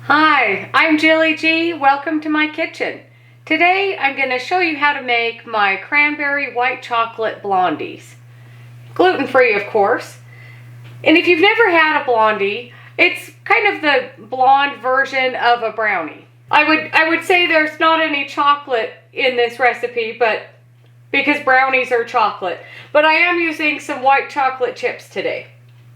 Hi, I'm Jilly G. Welcome to my kitchen. Today I'm going to show you how to make my cranberry white chocolate blondies. Gluten-free, of course. And if you've never had a blondie, it's kind of the blonde version of a brownie. I would say there's not any chocolate in this recipe, but because brownies are chocolate. But I am using some white chocolate chips today.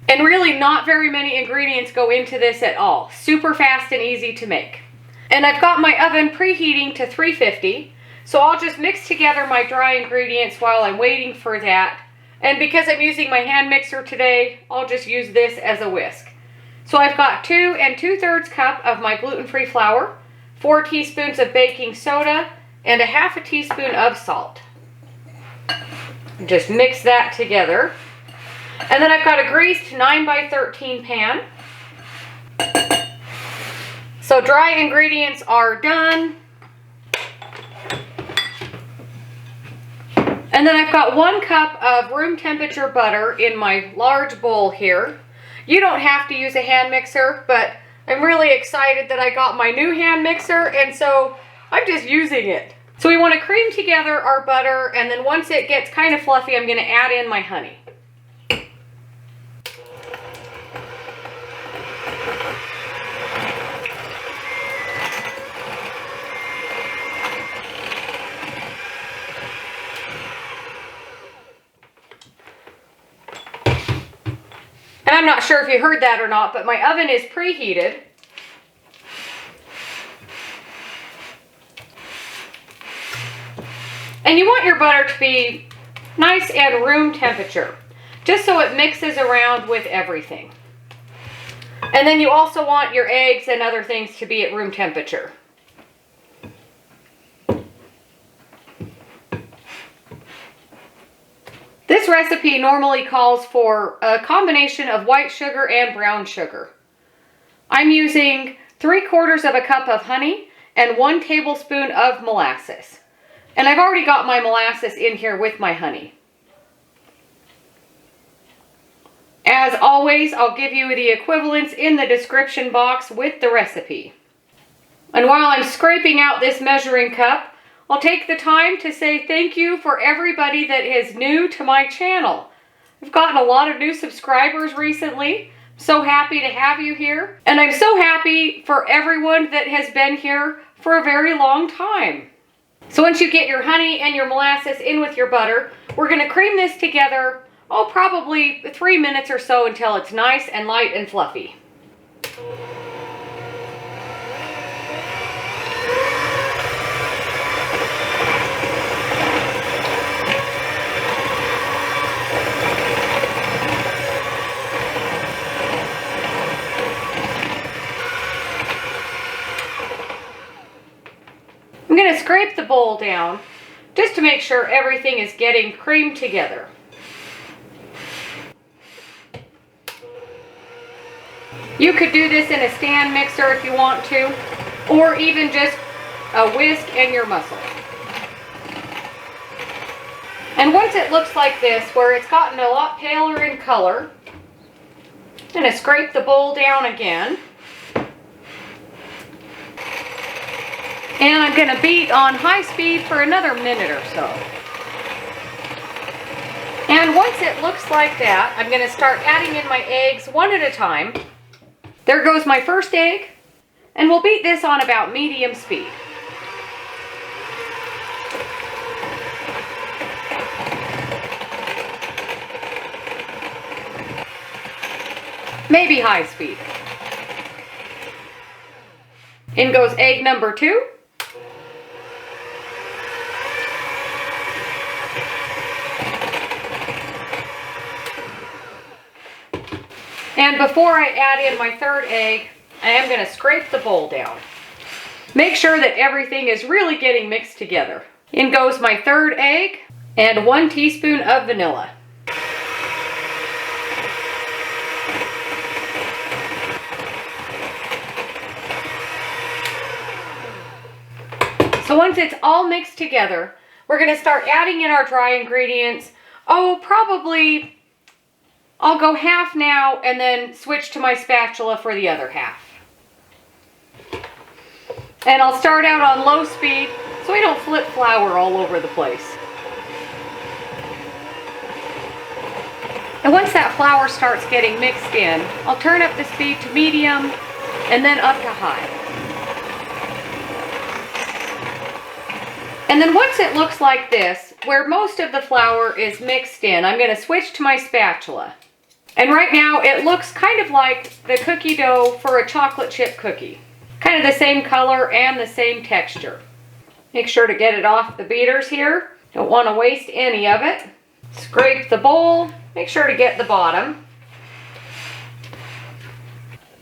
And really not very many ingredients go into this at all. Super fast and easy to make. And I've got my oven preheating to 350. So I'll just mix together my dry ingredients while I'm waiting for that. And because I'm using my hand mixer today, I'll just use this as a whisk. So I've got 2 2/3 cup of my gluten-free flour, 4 teaspoons of baking soda, and a half a teaspoon of salt. Just mix that together. And then I've got a greased 9x13 pan. So dry ingredients are done. And then I've got 1 cup of room temperature butter in my large bowl here. You don't have to use a hand mixer, but I'm really excited that I got my new hand mixer, and so I'm just using it. So we want to cream together our butter, and then once it gets kind of fluffy, I'm going to add in my honey. And I'm not sure if you heard that or not, but my oven is preheated. And you want your butter to be nice and room temperature, just so it mixes around with everything. And then you also want your eggs and other things to be at room temperature. This recipe normally calls for a combination of white sugar and brown sugar. I'm using 3/4 of a cup of honey and 1 tablespoon of molasses. And I've already got my molasses in here with my honey. As always, I'll give you the equivalents in the description box with the recipe. And while I'm scraping out this measuring cup, I'll take the time to say thank you for everybody that is new to my channel. I've gotten a lot of new subscribers recently. I'm so happy to have you here. And I'm so happy for everyone that has been here for a very long time. So once you get your honey and your molasses in with your butter, we're going to cream this together, probably 3 minutes or so until it's nice and light and fluffy. I'm going to scrape the bowl down just to make sure everything is getting creamed together. You could do this in a stand mixer if you want to, or even just a whisk and your muscle. And once it looks like this, where it's gotten a lot paler in color, I'm going to scrape the bowl down again. And I'm going to beat on high speed for another minute or so. And once it looks like that, I'm going to start adding in my eggs one at a time. There goes my first egg. And we'll beat this on about medium speed. Maybe high speed. In goes egg number 2. And before I add in my 3rd egg, I am going to scrape the bowl down. Make sure that everything is really getting mixed together. In goes my 3rd egg and 1 teaspoon of vanilla. So once it's all mixed together, we're going to start adding in our dry ingredients. Probably I'll go half now and then switch to my spatula for the other half. And I'll start out on low speed so I don't flip flour all over the place. And once that flour starts getting mixed in, I'll turn up the speed to medium and then up to high. And then once it looks like this, where most of the flour is mixed in, I'm going to switch to my spatula. And right now it looks kind of like the cookie dough for a chocolate chip cookie. Kind of the same color and the same texture. Make sure to get it off the beaters here. Don't want to waste any of it. Scrape the bowl. Make sure to get the bottom.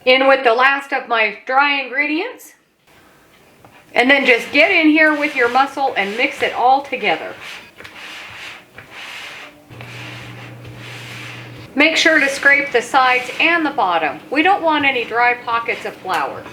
In with the last of my dry ingredients. And then just get in here with your muscle and mix it all together. Make sure to scrape the sides and the bottom. We don't want any dry pockets of flour.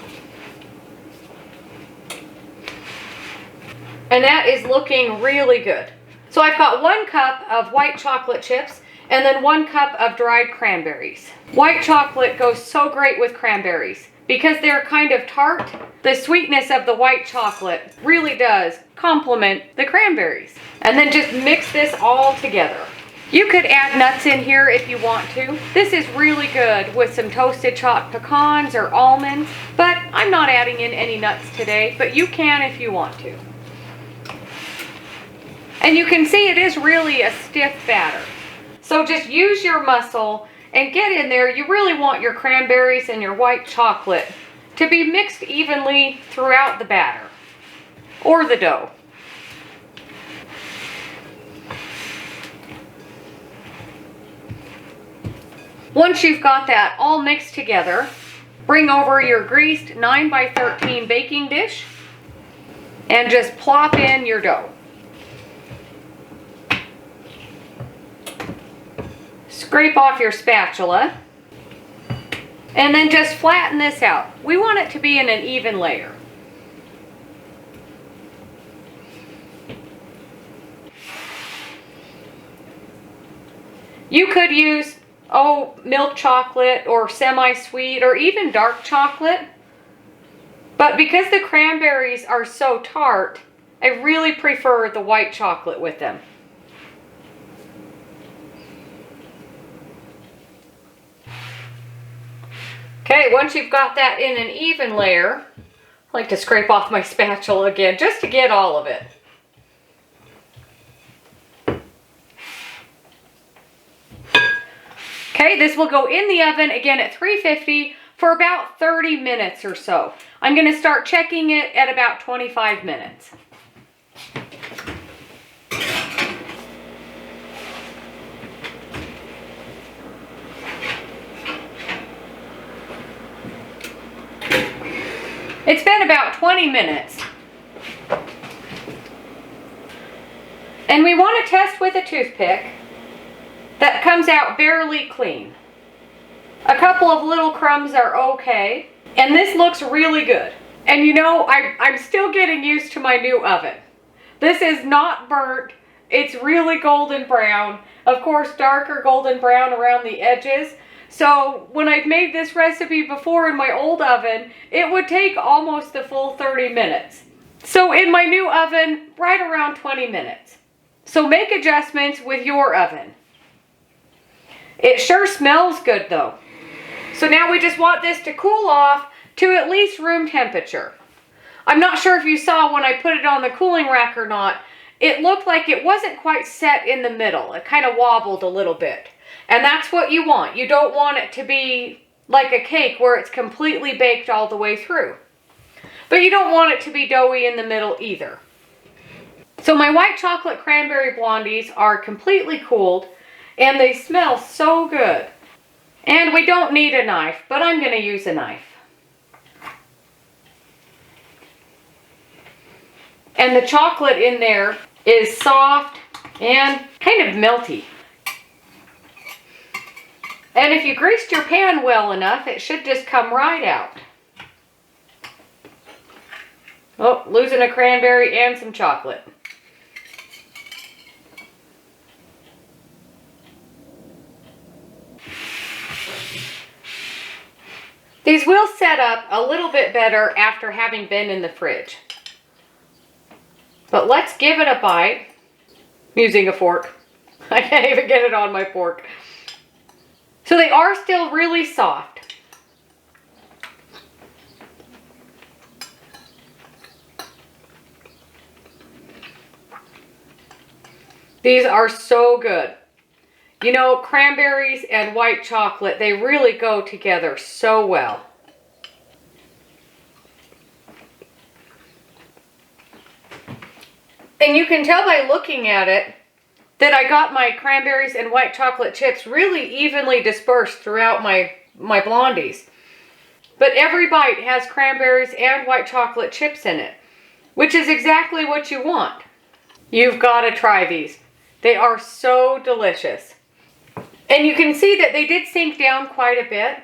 And that is looking really good. So I've got 1 cup of white chocolate chips and then 1 cup of dried cranberries. White chocolate goes so great with cranberries. Because they're kind of tart, the sweetness of the white chocolate really does complement the cranberries. And then just mix this all together. You could add nuts in here if you want to. This is really good with some toasted chopped pecans or almonds, but I'm not adding in any nuts today, but you can if you want to. And you can see it is really a stiff batter. So just use your muscle and get in there. You really want your cranberries and your white chocolate to be mixed evenly throughout the batter or the dough. Once you've got that all mixed together, bring over your greased 9x13 baking dish and just plop in your dough. Scrape off your spatula and then just flatten this out. We want it to be in an even layer. You could use milk chocolate or semi-sweet or even dark chocolate, but because the cranberries are so tart, I really prefer the white chocolate with them. Okay, once you've got that in an even layer, I like to scrape off my spatula again just to get all of it. Okay, this will go in the oven again at 350 for about 30 minutes or so. I'm going to start checking it at about 25 minutes. It's been about 20 minutes. And we want to test with a toothpick that comes out barely clean. A couple of little crumbs are okay. And this looks really good. And you know, I'm still getting used to my new oven. This is not burnt. It's really golden brown. Of course, darker golden brown around the edges. So when I've made this recipe before in my old oven, it would take almost the full 30 minutes. So in my new oven, right around 20 minutes. So make adjustments with your oven. It sure smells good though. So now we just want this to cool off to at least room temperature. I'm not sure if you saw when I put it on the cooling rack or not, it looked like it wasn't quite set in the middle. It kind of wobbled a little bit. And that's what you want. You don't want it to be like a cake where it's completely baked all the way through. But you don't want it to be doughy in the middle either. So my white chocolate cranberry blondies are completely cooled and they smell so good. And we don't need a knife, but I'm going to use a knife. And the chocolate in there is soft and kind of melty. And if you greased your pan well enough, it should just come right out. Oh, losing a cranberry and some chocolate. These will set up a little bit better after having been in the fridge. But let's give it a bite using a fork. I can't even get it on my fork. So they are still really soft. These are so good. You know, cranberries and white chocolate, they really go together so well. And you can tell by looking at it that I got my cranberries and white chocolate chips really evenly dispersed throughout my Blondies. But every bite has cranberries and white chocolate chips in it, which is exactly what you want. You've got to try these. They are so delicious. And you can see that they did sink down quite a bit.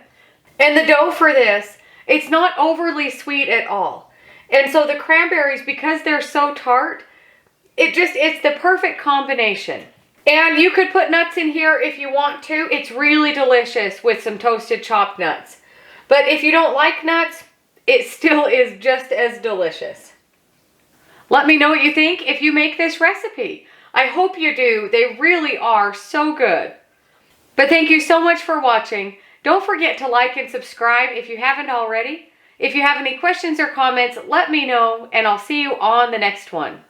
And the dough for this, it's not overly sweet at all. And so the cranberries, because they're so tart, it's the perfect combination. And you could put nuts in here if you want to. It's really delicious with some toasted chopped nuts. But if you don't like nuts, it still is just as delicious. Let me know what you think if you make this recipe. I hope you do. They really are so good. But thank you so much for watching. Don't forget to like and subscribe if you haven't already. If you have any questions or comments, let me know, and I'll see you on the next one.